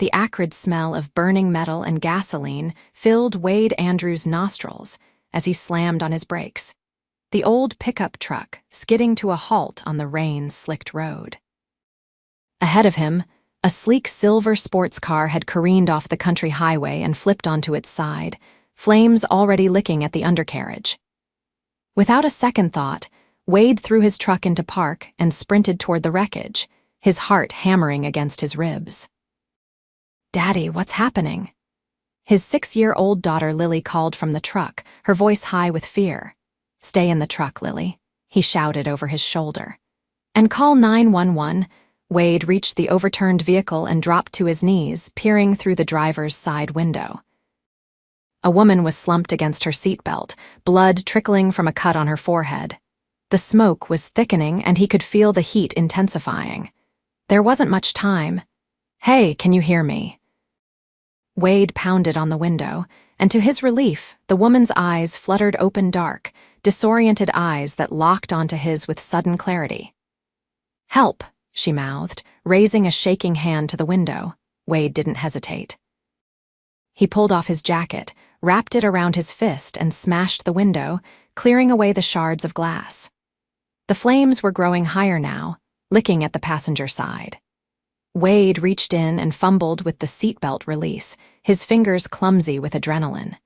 The acrid smell of burning metal and gasoline filled Wade Andrews' nostrils as he slammed on his brakes, the old pickup truck skidding to a halt on the rain-slicked road. Ahead of him, a sleek silver sports car had careened off the country highway and flipped onto its side, flames already licking at the undercarriage. Without a second thought, Wade threw his truck into park and sprinted toward the wreckage, his heart hammering against his ribs. "Daddy, what's happening?" His 6-year-old daughter Lily called from the truck, her voice high with fear. "Stay in the truck, Lily," he shouted over his shoulder. "And call 911. Wade reached the overturned vehicle and dropped to his knees, peering through the driver's side window. A woman was slumped against her seatbelt, blood trickling from a cut on her forehead. The smoke was thickening and he could feel the heat intensifying. There wasn't much time. "Hey, can you hear me?" Wade pounded on the window, and to his relief, the woman's eyes fluttered open dark, disoriented eyes that locked onto his with sudden clarity. "Help," she mouthed, raising a shaking hand to the window. Wade didn't hesitate. He pulled off his jacket, wrapped it around his fist, and smashed the window, clearing away the shards of glass. The flames were growing higher now, licking at the passenger side. Wade reached in and fumbled with the seatbelt release, his fingers clumsy with adrenaline.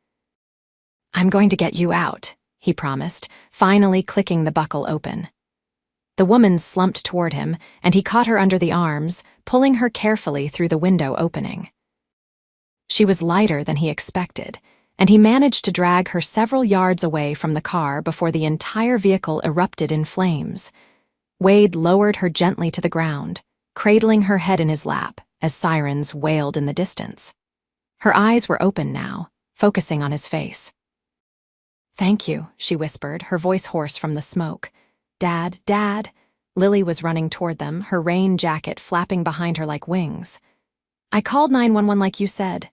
"I'm going to get you out," he promised, finally clicking the buckle open. The woman slumped toward him, and he caught her under the arms, pulling her carefully through the window opening. She was lighter than he expected, and he managed to drag her several yards away from the car before the entire vehicle erupted in flames. Wade lowered her gently to the ground, cradling her head in his lap as sirens wailed in the distance. Her eyes were open now, focusing on his face. "Thank you," she whispered, her voice hoarse from the smoke. "Dad, Dad." Lily was running toward them, her rain jacket flapping behind her like wings. "I called 911 like you said."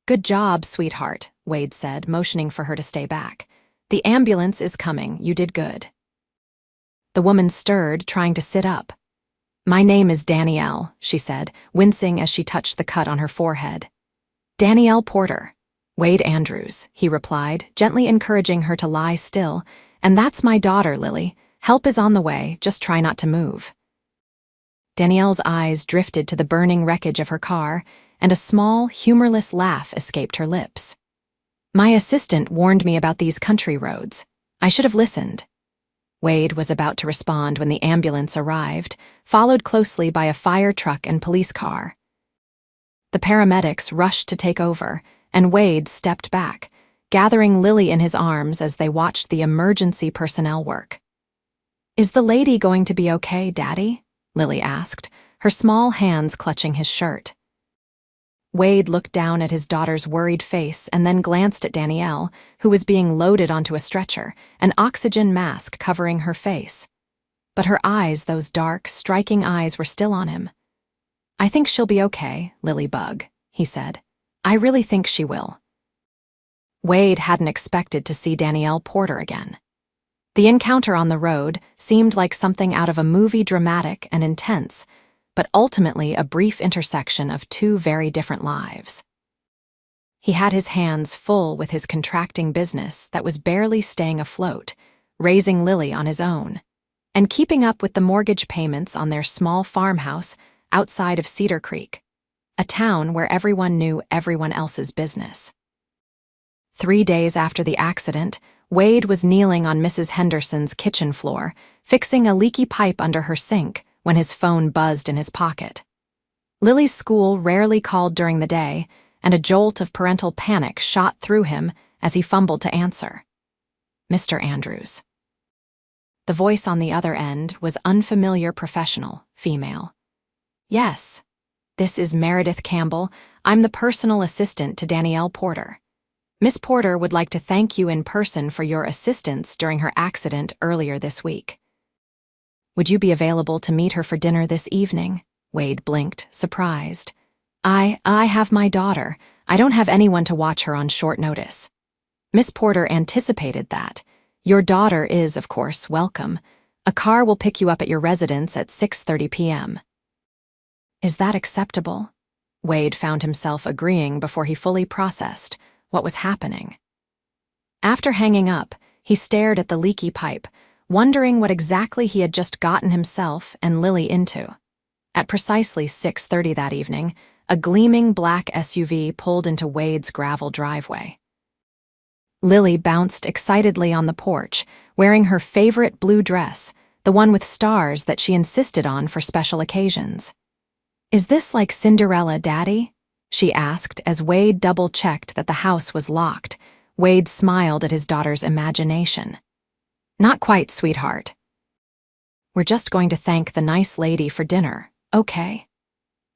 "Good job, sweetheart," Wade said, motioning for her to stay back. "The ambulance is coming. You did good." The woman stirred, trying to sit up. "My name is Danielle," she said, wincing as she touched the cut on her forehead. "Danielle Porter." "Wade Andrews," he replied, gently encouraging her to lie still. "And that's my daughter, Lily. Help is on the way, just try not to move." Danielle's eyes drifted to the burning wreckage of her car, and a small, humorless laugh escaped her lips. "My assistant warned me about these country roads. I should have listened." Wade was about to respond when the ambulance arrived, followed closely by a fire truck and police car. The paramedics rushed to take over, and Wade stepped back, gathering Lily in his arms as they watched the emergency personnel work. "Is the lady going to be okay, Daddy?" Lily asked, her small hands clutching his shirt. Wade looked down at his daughter's worried face and then glanced at Danielle, who was being loaded onto a stretcher, an oxygen mask covering her face. But her eyes, those dark, striking eyes, were still on him. "I think she'll be okay, Lily Bug," he said. "I really think she will." Wade hadn't expected to see Danielle Porter again. The encounter on the road seemed like something out of a movie, dramatic and intense, but ultimately a brief intersection of two very different lives. He had his hands full with his contracting business that was barely staying afloat, raising Lily on his own, and keeping up with the mortgage payments on their small farmhouse outside of Cedar Creek, a town where everyone knew everyone else's business. 3 days after the accident, Wade was kneeling on Mrs. Henderson's kitchen floor, fixing a leaky pipe under her sink when his phone buzzed in his pocket. Lily's school rarely called during the day, and a jolt of parental panic shot through him as he fumbled to answer. "Mr. Andrews." The voice on the other end was unfamiliar, professional, female. "Yes, this is Meredith Campbell. I'm the personal assistant to Danielle Porter. Miss Porter would like to thank you in person for your assistance during her accident earlier this week. Would you be available to meet her for dinner this evening?" Wade blinked, surprised. I have my daughter. I don't have anyone to watch her on short notice." Miss Porter anticipated that. "Your daughter is, of course, welcome. A car will pick you up at your residence at 6:30 p.m. "Is that acceptable?" Wade found himself agreeing before he fully processed what was happening. After hanging up, he stared at the leaky pipe, wondering what exactly he had just gotten himself and Lily into. At precisely 6:30 that evening, a gleaming black SUV pulled into Wade's gravel driveway. Lily bounced excitedly on the porch, wearing her favorite blue dress, the one with stars that she insisted on for special occasions. "Is this like Cinderella, Daddy?" she asked as Wade double-checked that the house was locked. Wade smiled at his daughter's imagination. "Not quite, sweetheart. We're just going to thank the nice lady for dinner, okay?"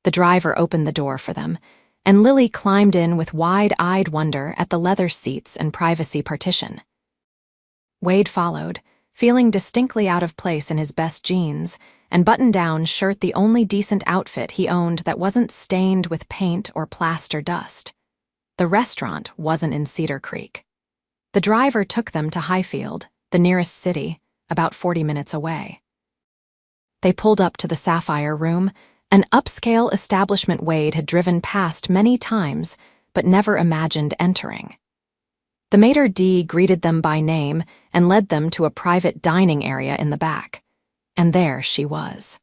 The driver opened the door for them, and Lily climbed in with wide-eyed wonder at the leather seats and privacy partition. Wade followed, feeling distinctly out of place in his best jeans and button-down shirt, the only decent outfit he owned that wasn't stained with paint or plaster dust. The restaurant wasn't in Cedar Creek. The driver took them to Highfield, the nearest city, about 40 minutes away. They pulled up to the Sapphire Room, an upscale establishment Wade had driven past many times but never imagined entering. The maitre d' greeted them by name and led them to a private dining area in the back. And there she was.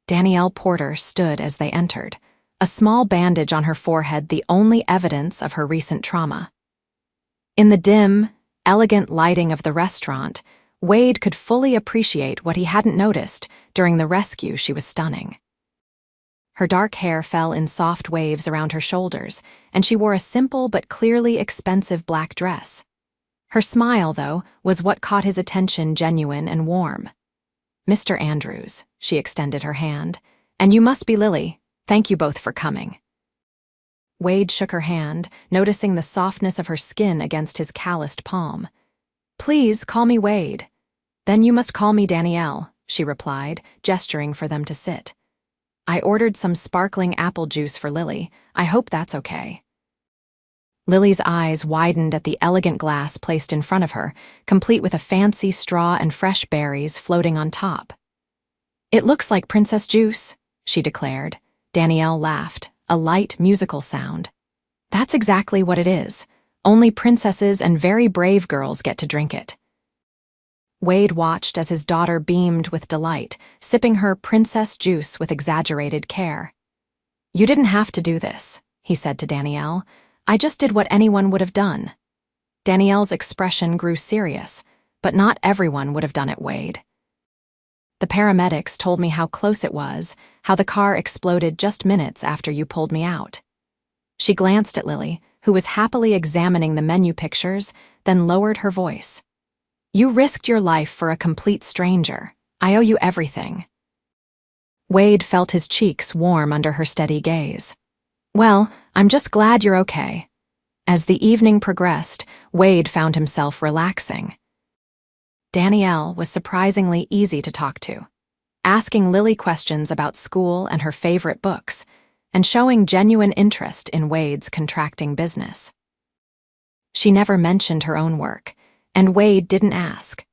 Danielle Porter stood as they entered, a small bandage on her forehead the only evidence of her recent trauma. In the dim, elegant lighting of the restaurant, Wade could fully appreciate what he hadn't noticed during the rescue. She was stunning. Her dark hair fell in soft waves around her shoulders, and she wore a simple but clearly expensive black dress. Her smile, though, was what caught his attention, genuine and warm. "Mr. Andrews," she extended her hand, "and you must be Lily. Thank you both for coming." Wade shook her hand, noticing the softness of her skin against his calloused palm. "Please call me Wade." "Then you must call me Danielle," she replied, gesturing for them to sit. "I ordered some sparkling apple juice for Lily. I hope that's okay." Lily's eyes widened at the elegant glass placed in front of her, complete with a fancy straw and fresh berries floating on top. "It looks like princess juice," she declared. Danielle laughed, a light musical sound. "That's exactly what it is. Only princesses and very brave girls get to drink it." Wade watched as his daughter beamed with delight, sipping her princess juice with exaggerated care. "You didn't have to do this," he said to Danielle. "I just did what anyone would have done." Danielle's expression grew serious, but not everyone would have done it, Wade. "The paramedics told me how close it was, how the car exploded just minutes after you pulled me out." She glanced at Lily, who was happily examining the menu pictures, then lowered her voice. "You risked your life for a complete stranger. I owe you everything." Wade felt his cheeks warm under her steady gaze. "Well, I'm just glad you're okay." As the evening progressed, Wade found himself relaxing. Danielle was surprisingly easy to talk to, asking Lily questions about school and her favorite books, and showing genuine interest in Wade's contracting business. She never mentioned her own work, and Wade didn't ask,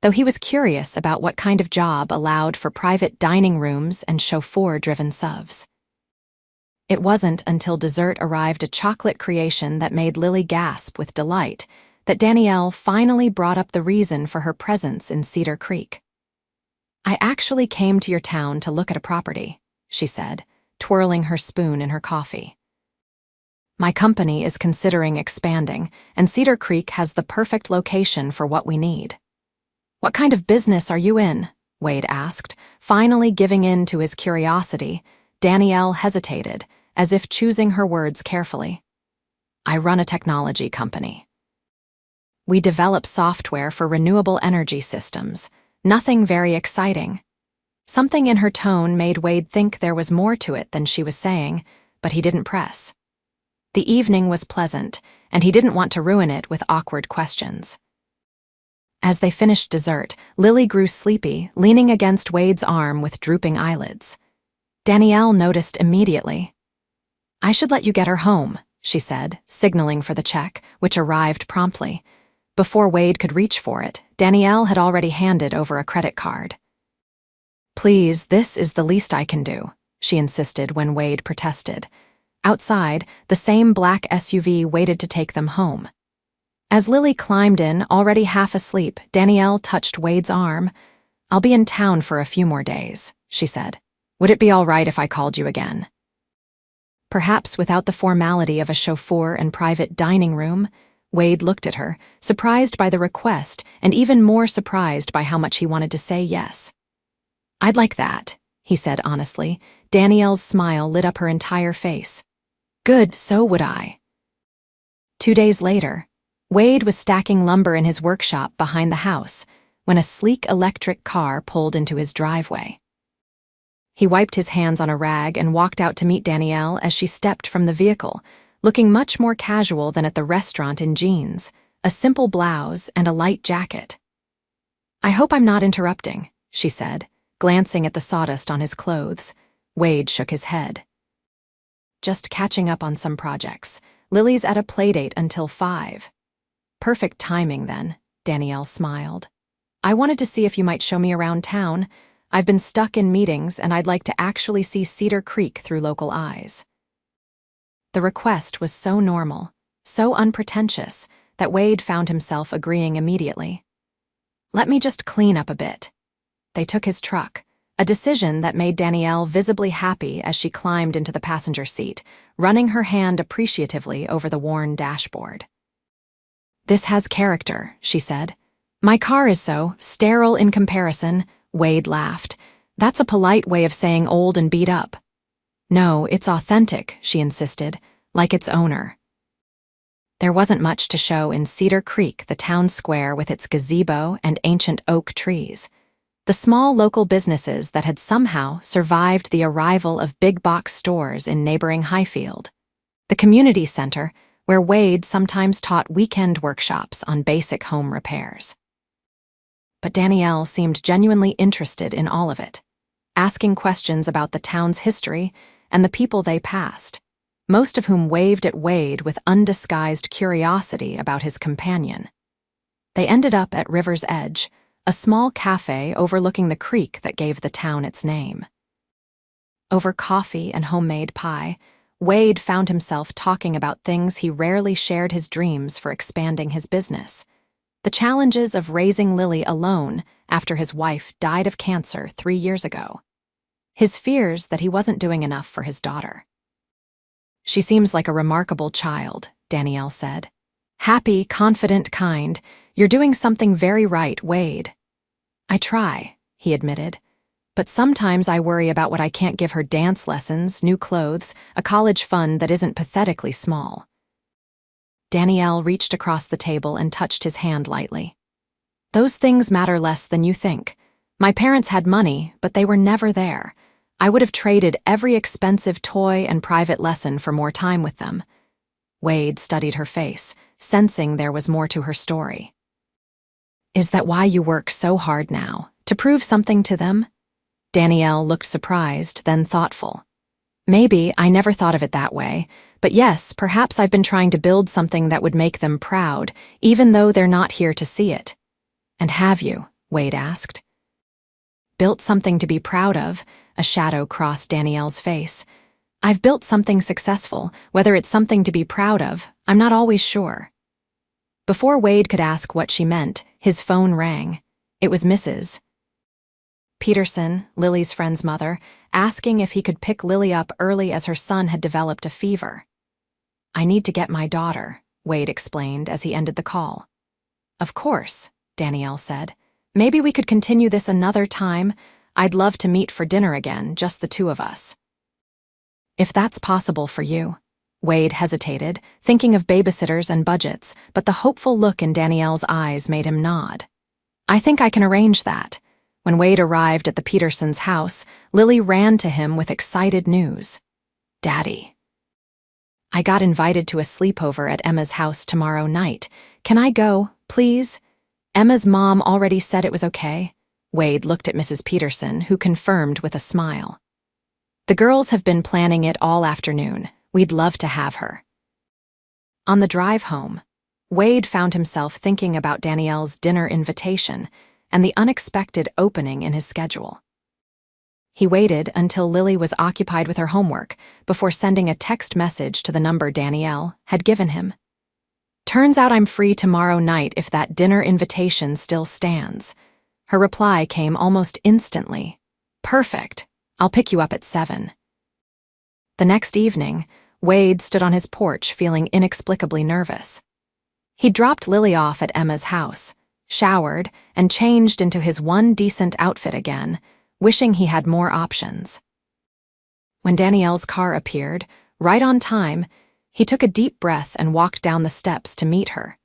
though he was curious about what kind of job allowed for private dining rooms and chauffeur-driven subs. It wasn't until dessert arrived, a chocolate creation that made Lily gasp with delight, that Danielle finally brought up the reason for her presence in Cedar Creek. "I actually came to your town to look at a property," she said, twirling her spoon in her coffee. "My company is considering expanding, and Cedar Creek has the perfect location for what we need." "What kind of business are you in?" Wade asked, finally giving in to his curiosity. Danielle hesitated, as if choosing her words carefully. "I run a technology company. We develop software for renewable energy systems. Nothing very exciting." Something in her tone made Wade think there was more to it than she was saying, but he didn't press. The evening was pleasant, and he didn't want to ruin it with awkward questions. As they finished dessert, Lily grew sleepy, leaning against Wade's arm with drooping eyelids. Danielle noticed immediately. "I should let you get her home," she said, signaling for the check, which arrived promptly. Before Wade could reach for it, Danielle had already handed over a credit card. "Please, this is the least I can do," she insisted when Wade protested. Outside, the same black SUV waited to take them home. As Lily climbed in, already half asleep, Danielle touched Wade's arm. "I'll be in town for a few more days," she said. "Would it be all right if I called you again?" Perhaps without the formality of a chauffeur and private dining room, Wade looked at her, surprised by the request and even more surprised by how much he wanted to say yes. "I'd like that," he said honestly. Danielle's smile lit up her entire face. "Good, so would I." 2 days later, Wade was stacking lumber in his workshop behind the house when a sleek electric car pulled into his driveway. He wiped his hands on a rag and walked out to meet Danielle as she stepped from the vehicle, looking much more casual than at the restaurant in jeans, a simple blouse and a light jacket. "I hope I'm not interrupting," she said, glancing at the sawdust on his clothes. Wade shook his head. "Just catching up on some projects. Lily's at a playdate until 5. "Perfect timing, then," Danielle smiled. "I wanted to see if you might show me around town. I've been stuck in meetings and I'd like to actually see Cedar Creek through local eyes." The request was so normal, so unpretentious, that Wade found himself agreeing immediately. "Let me just clean up a bit." They took his truck, a decision that made Danielle visibly happy as she climbed into the passenger seat, running her hand appreciatively over the worn dashboard. "This has character," she said. "My car is so sterile in comparison," Wade laughed. "That's a polite way of saying old and beat up." "No, it's authentic," she insisted, "like its owner." There wasn't much to show in Cedar Creek, the town square with its gazebo and ancient oak trees. The small local businesses that had somehow survived the arrival of big-box stores in neighboring Highfield. The community center, where Wade sometimes taught weekend workshops on basic home repairs. But Danielle seemed genuinely interested in all of it, asking questions about the town's history and the people they passed, most of whom waved at Wade with undisguised curiosity about his companion. They ended up at River's Edge, a small cafe overlooking the creek that gave the town its name. Over coffee and homemade pie, Wade found himself talking about things he rarely shared: his dreams for expanding his business, the challenges of raising Lily alone after his wife died of cancer 3 years ago, his fears that he wasn't doing enough for his daughter. "She seems like a remarkable child," Danielle said. "Happy, confident, kind. You're doing something very right, Wade." "I try," he admitted. "But sometimes I worry about what I can't give her: dance lessons, new clothes, a college fund that isn't pathetically small." Danielle reached across the table and touched his hand lightly. "Those things matter less than you think. My parents had money, but they were never there. I would have traded every expensive toy and private lesson for more time with them." Wade studied her face, sensing there was more to her story. "Is that why you work so hard now? To prove something to them?" Danielle looked surprised, then thoughtful. "Maybe, I never thought of it that way. But yes, perhaps I've been trying to build something that would make them proud, even though they're not here to see it." "And have you?" Wade asked. "Built something to be proud of?" A shadow crossed Danielle's face. "I've built something successful. Whether it's something to be proud of, I'm not always sure." Before Wade could ask what she meant, his phone rang. It was Mrs. Peterson, Lily's friend's mother, asking if he could pick Lily up early as her son had developed a fever. "I need to get my daughter," Wade explained as he ended the call. "Of course," Danielle said. "Maybe we could continue this another time. I'd love to meet for dinner again, just the two of us." "If that's possible for you." Wade hesitated, thinking of babysitters and budgets, but the hopeful look in Danielle's eyes made him nod. "I think I can arrange that." When Wade arrived at the Petersons' house, Lily ran to him with excited news. "Daddy, I got invited to a sleepover at Emma's house tomorrow night. Can I go, please?" Emma's mom already said it was okay. Wade looked at Mrs. Peterson, who confirmed with a smile. "The girls have been planning it all afternoon. We'd love to have her." On the drive home, Wade found himself thinking about Danielle's dinner invitation and the unexpected opening in his schedule. He waited until Lily was occupied with her homework before sending a text message to the number Danielle had given him. "Turns out I'm free tomorrow night if that dinner invitation still stands." Her reply came almost instantly. "Perfect. I'll pick you up at 7. The next evening, Wade stood on his porch feeling inexplicably nervous. He dropped Lily off at Emma's house, showered, and changed into his one decent outfit again, wishing he had more options. When Danielle's car appeared, right on time, he took a deep breath and walked down the steps to meet her.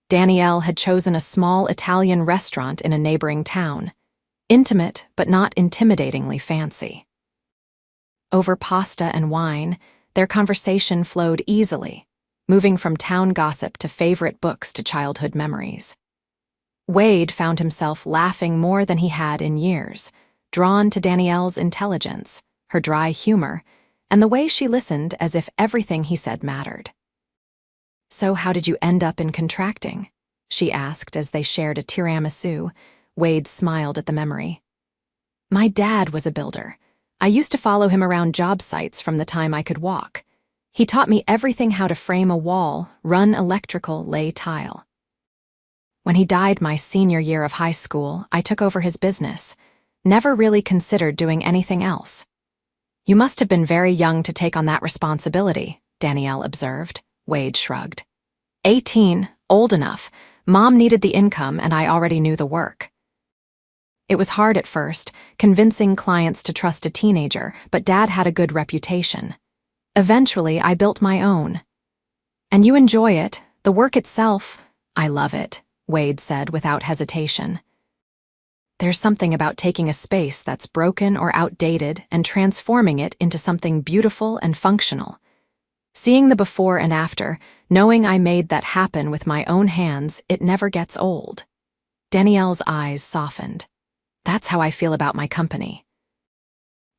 Danielle had chosen a small Italian restaurant in a neighboring town, intimate but not intimidatingly fancy. Over pasta and wine, their conversation flowed easily, moving from town gossip to favorite books to childhood memories. Wade found himself laughing more than he had in years, drawn to Danielle's intelligence, her dry humor, and the way she listened as if everything he said mattered. "So how did you end up in contracting?" she asked as they shared a tiramisu. Wade smiled at the memory. "My dad was a builder. I used to follow him around job sites from the time I could walk. He taught me everything: how to frame a wall, run electrical, lay tile. When he died my senior year of high school, I took over his business. Never really considered doing anything else." "You must have been very young to take on that responsibility," Danielle observed. Wade shrugged. 18, old enough. Mom needed the income and I already knew the work. It was hard at first, convincing clients to trust a teenager, but Dad had a good reputation. Eventually, I built my own. "And you enjoy it, the work itself?" "I love it," Wade said without hesitation. "There's something about taking a space that's broken or outdated and transforming it into something beautiful and functional. Seeing the before and after, knowing I made that happen with my own hands, it never gets old." Danielle's eyes softened. "That's how I feel about my company.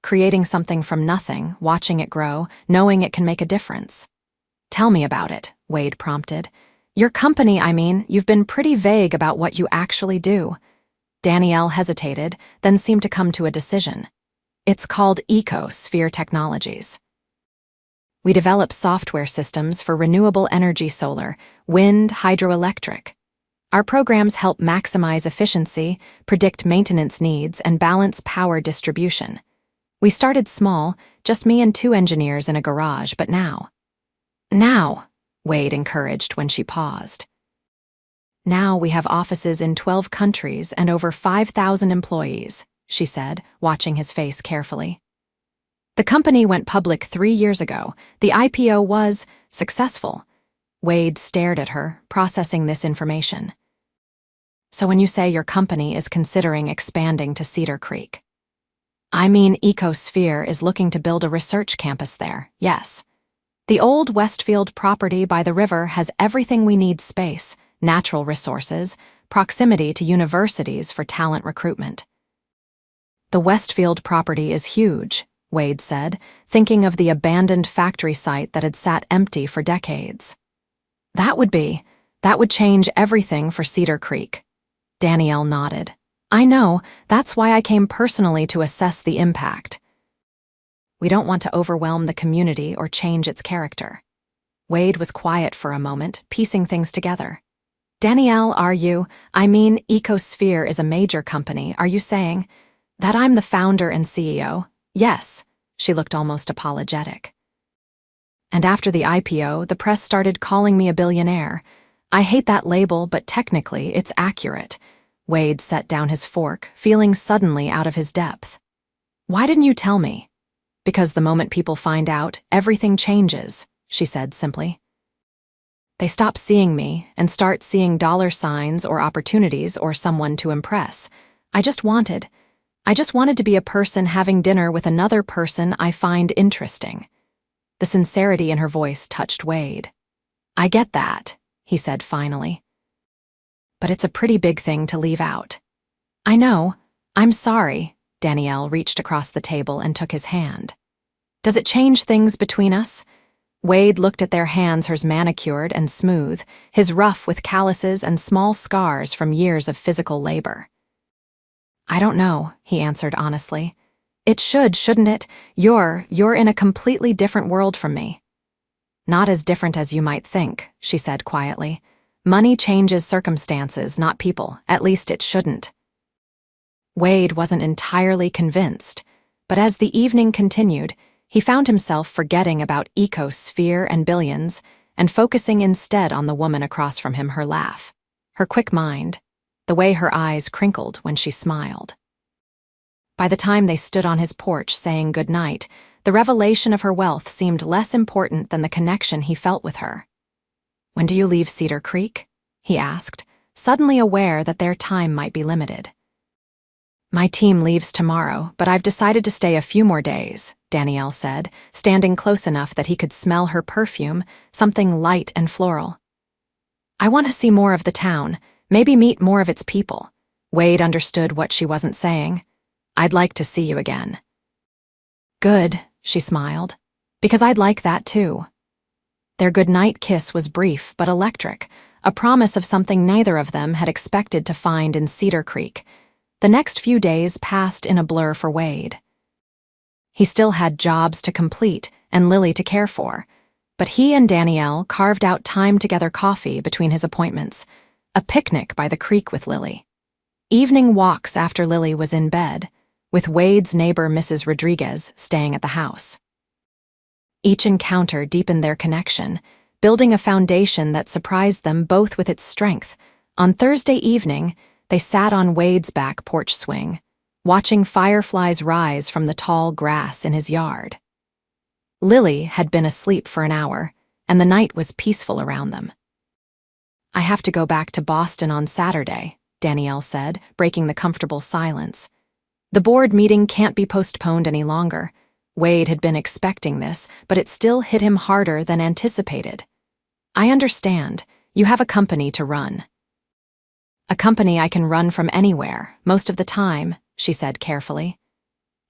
Creating something from nothing, watching it grow, knowing it can make a difference." "Tell me about it," Wade prompted. "Your company, I mean. You've been pretty vague about what you actually do." Danielle hesitated, then seemed to come to a decision. "It's called Ecosphere Technologies. We develop software systems for renewable energy: solar, wind, hydroelectric. Our programs help maximize efficiency, predict maintenance needs, and balance power distribution. We started small, just me and 2 engineers in a garage, but now, Wade encouraged when she paused. "Now we have offices in 12 countries and over 5,000 employees," she said, watching his face carefully. "The company went public 3 years ago. The IPO was successful." Wade stared at her, processing this information. "So when you say your company is considering expanding to Cedar Creek?" "I mean, Ecosphere is looking to build a research campus there, yes. The old Westfield property by the river has everything we need: space, natural resources, proximity to universities for talent recruitment." "The Westfield property is huge," Wade said, thinking of the abandoned factory site that had sat empty for decades. That would change everything for Cedar Creek." Danielle nodded. "I know, that's why I came personally to assess the impact. We don't want to overwhelm the community or change its character." Wade was quiet for a moment, piecing things together. "Danielle, I mean, Ecosphere is a major company. Are you saying that I'm the founder and CEO?" "Yes." She looked almost apologetic. "And after the IPO, the press started calling me a billionaire. I hate that label, but technically it's accurate." Wade set down his fork, feeling suddenly out of his depth. "Why didn't you tell me?" "Because the moment people find out, everything changes," she said simply. "They stop seeing me and start seeing dollar signs or opportunities or someone to impress. I just wanted to be a person having dinner with another person I find interesting." The sincerity in her voice touched Wade. "I get that," he said finally. "But it's a pretty big thing to leave out." "I know. I'm sorry." Danielle reached across the table and took his hand. "Does it change things between us?" Wade looked at their hands, hers manicured and smooth, his rough with calluses and small scars from years of physical labor. "I don't know," he answered honestly. It should, shouldn't it? You're in a completely different world from me. Not as different as you might think, she said quietly. Money changes circumstances, not people. At least it shouldn't. Wade wasn't entirely convinced, but as the evening continued, he found himself forgetting about ecosphere and billions and focusing instead on the woman across from him, her laugh, her quick mind, the way her eyes crinkled when she smiled. By the time they stood on his porch saying goodnight, the revelation of her wealth seemed less important than the connection he felt with her. "When do you leave Cedar Creek?" he asked, suddenly aware that their time might be limited. "My team leaves tomorrow, but I've decided to stay a few more days," Danielle said, standing close enough that he could smell her perfume, something light and floral. "I want to see more of the town, maybe meet more of its people." Wade understood what she wasn't saying. "I'd like to see you again." "Good," she smiled, "because I'd like that too." Their goodnight kiss was brief but electric, a promise of something neither of them had expected to find in Cedar Creek. The next few days passed in a blur for Wade. He still had jobs to complete and Lily to care for, but he and Danielle carved out time together, coffee between his appointments, a picnic by the creek with Lily, evening walks after Lily was in bed, with Wade's neighbor Mrs. Rodriguez staying at the house. Each encounter deepened their connection, building a foundation that surprised them both with its strength. On Thursday evening, they sat on Wade's back porch swing, watching fireflies rise from the tall grass in his yard. Lily had been asleep for an hour, and the night was peaceful around them. "I have to go back to Boston on Saturday," Danielle said, breaking the comfortable silence. "The board meeting can't be postponed any longer." Wade had been expecting this, but it still hit him harder than anticipated. "I understand. You have a company to run." "A company I can run from anywhere, most of the time," she said carefully.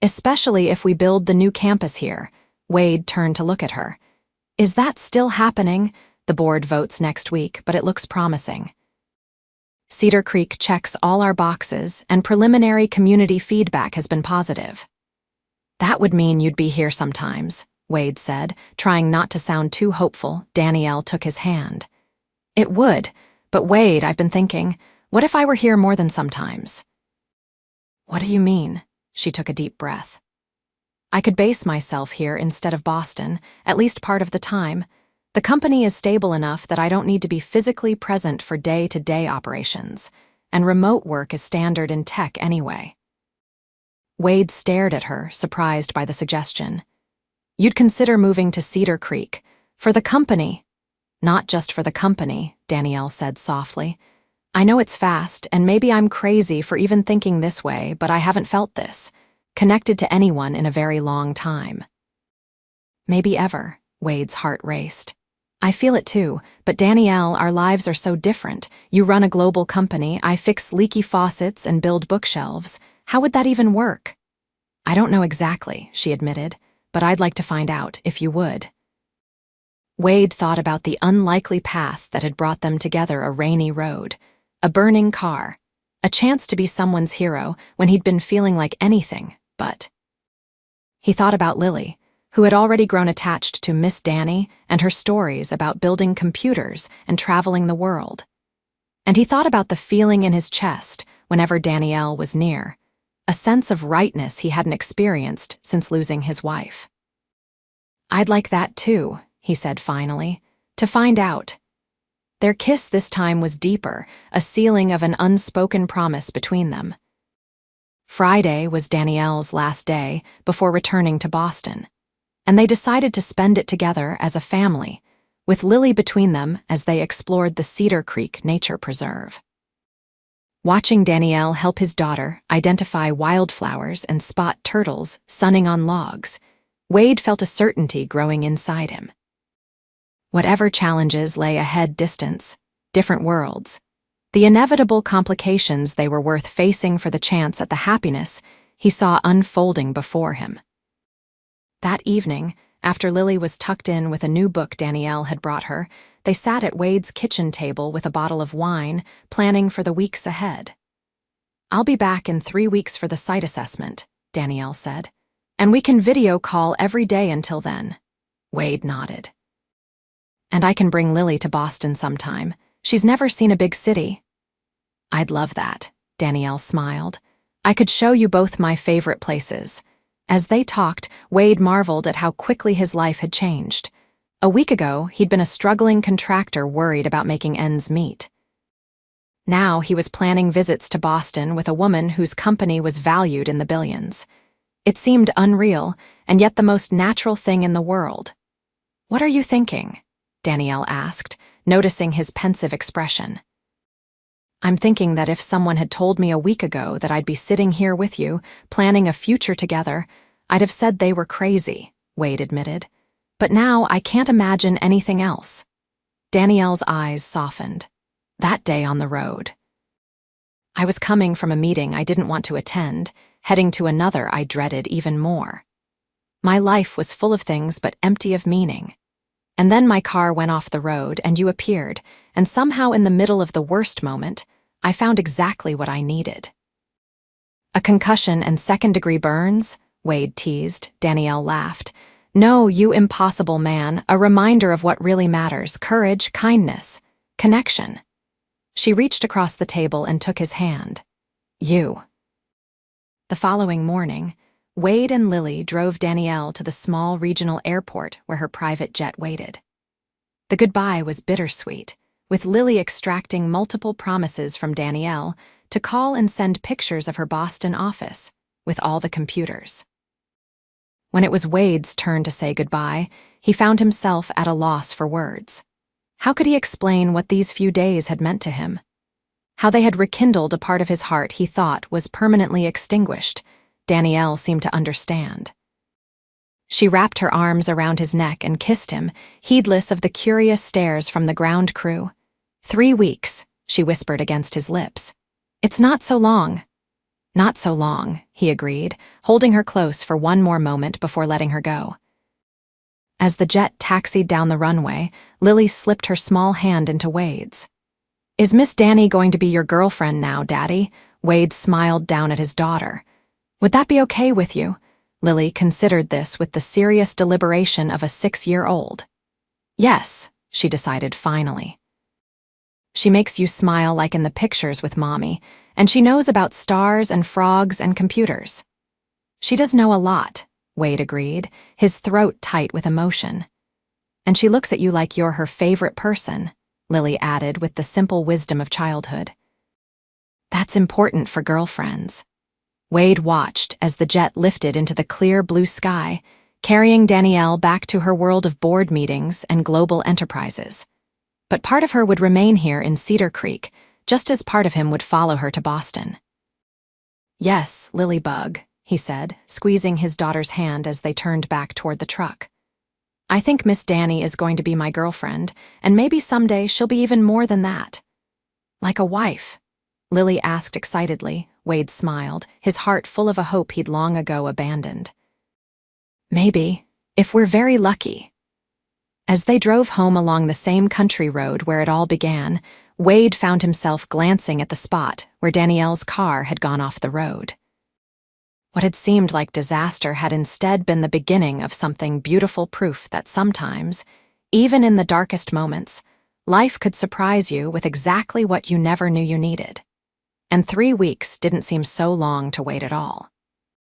"Especially if we build the new campus here." Wade turned to look at her. "Is that still happening?" "The board votes next week, but it looks promising. Cedar Creek checks all our boxes, and preliminary community feedback has been positive." "That would mean you'd be here sometimes," Wade said, trying not to sound too hopeful. Danielle took his hand. "It would, but Wade, I've been thinking, what if I were here more than sometimes?" "What do you mean?" She took a deep breath. "I could base myself here instead of Boston, at least part of the time. The company is stable enough that I don't need to be physically present for day-to-day operations, and remote work is standard in tech anyway." Wade stared at her, surprised by the suggestion. "You'd consider moving to Cedar Creek for the company?" "Not just for the company," Danielle said softly. "I know it's fast, and maybe I'm crazy for even thinking this way, but I haven't felt this, connected to anyone in a very long time." "Maybe ever," Wade's heart raced. "I feel it too, but Danielle, our lives are so different. You run a global company, I fix leaky faucets and build bookshelves. How would that even work?" "I don't know exactly," she admitted, "but I'd like to find out if you would." Wade thought about the unlikely path that had brought them together, a rainy road, a burning car, a chance to be someone's hero when he'd been feeling like anything but. He thought about Lily, who had already grown attached to Miss Danny and her stories about building computers and traveling the world. And he thought about the feeling in his chest whenever Danielle was near, a sense of rightness he hadn't experienced since losing his wife. "I'd like that too," he said finally, "to find out." Their kiss this time was deeper, a sealing of an unspoken promise between them. Friday was Danielle's last day before returning to Boston, and they decided to spend it together as a family, with Lily between them as they explored the Cedar Creek Nature Preserve. Watching Danielle help his daughter identify wildflowers and spot turtles sunning on logs, Wade felt a certainty growing inside him. Whatever challenges lay ahead, distance, different worlds, the inevitable complications they were worth facing for the chance at the happiness he saw unfolding before him. That evening, after Lily was tucked in with a new book Danielle had brought her, they sat at Wade's kitchen table with a bottle of wine, planning for the weeks ahead. "I'll be back in 3 weeks for the site assessment," Danielle said. And we can video call every day until then. Wade nodded. And I can bring Lily to Boston sometime. She's never seen a big city. I'd love that, Danielle smiled. I could show you both my favorite places. As they talked, Wade marveled at how quickly his life had changed. A week ago, he'd been a struggling contractor worried about making ends meet. Now he was planning visits to Boston with a woman whose company was valued in the billions. It seemed unreal, and yet the most natural thing in the world. "What are you thinking?" Danielle asked, noticing his pensive expression. "I'm thinking that if someone had told me a week ago that I'd be sitting here with you, planning a future together, I'd have said they were crazy," Wade admitted. "But now I can't imagine anything else." Danielle's eyes softened. That day on the road. "I was coming from a meeting I didn't want to attend, heading to another I dreaded even more. My life was full of things but empty of meaning. And then my car went off the road and you appeared, and somehow in the middle of the worst moment, I found exactly what I needed." "A concussion and second-degree burns?" Wade teased. Danielle laughed. "No, you impossible man, a reminder of what really matters: courage, kindness, connection." She reached across the table and took his hand. "You." The following morning, Wade and Lily drove Danielle to the small regional airport where her private jet waited. The goodbye was bittersweet, with Lily extracting multiple promises from Danielle to call and send pictures of her Boston office, with all the computers. When it was Wade's turn to say goodbye, he found himself at a loss for words. How could he explain what these few days had meant to him? How they had rekindled a part of his heart he thought was permanently extinguished. Danielle seemed to understand. She wrapped her arms around his neck and kissed him, heedless of the curious stares from the ground crew. 3 weeks, she whispered against his lips. "It's not so long." "Not so long," he agreed, holding her close for one more moment before letting her go. As the jet taxied down the runway, Lily slipped her small hand into Wade's. "Is Miss Danny going to be your girlfriend now, Daddy?" Wade smiled down at his daughter. "Would that be okay with you?" Lily considered this with the serious deliberation of a 6-year-old. "Yes," she decided finally. "She makes you smile like in the pictures with Mommy, and she knows about stars and frogs and computers." "She does know a lot," Wade agreed, his throat tight with emotion. "And she looks at you like you're her favorite person," Lily added with the simple wisdom of childhood. "That's important for girlfriends." Wade watched as the jet lifted into the clear blue sky, carrying Danielle back to her world of board meetings and global enterprises. But part of her would remain here in Cedar Creek, just as part of him would follow her to Boston. "Yes, Lilybug," he said, squeezing his daughter's hand as they turned back toward the truck. "I think Miss Danny is going to be my girlfriend, and maybe someday she'll be even more than that." "Like a wife?" Lily asked excitedly. Wade smiled, his heart full of a hope he'd long ago abandoned. "Maybe, if we're very lucky." As they drove home along the same country road where it all began, Wade found himself glancing at the spot where Danielle's car had gone off the road. What had seemed like disaster had instead been the beginning of something beautiful, proof that sometimes, even in the darkest moments, life could surprise you with exactly what you never knew you needed. And 3 weeks didn't seem so long to wait at all.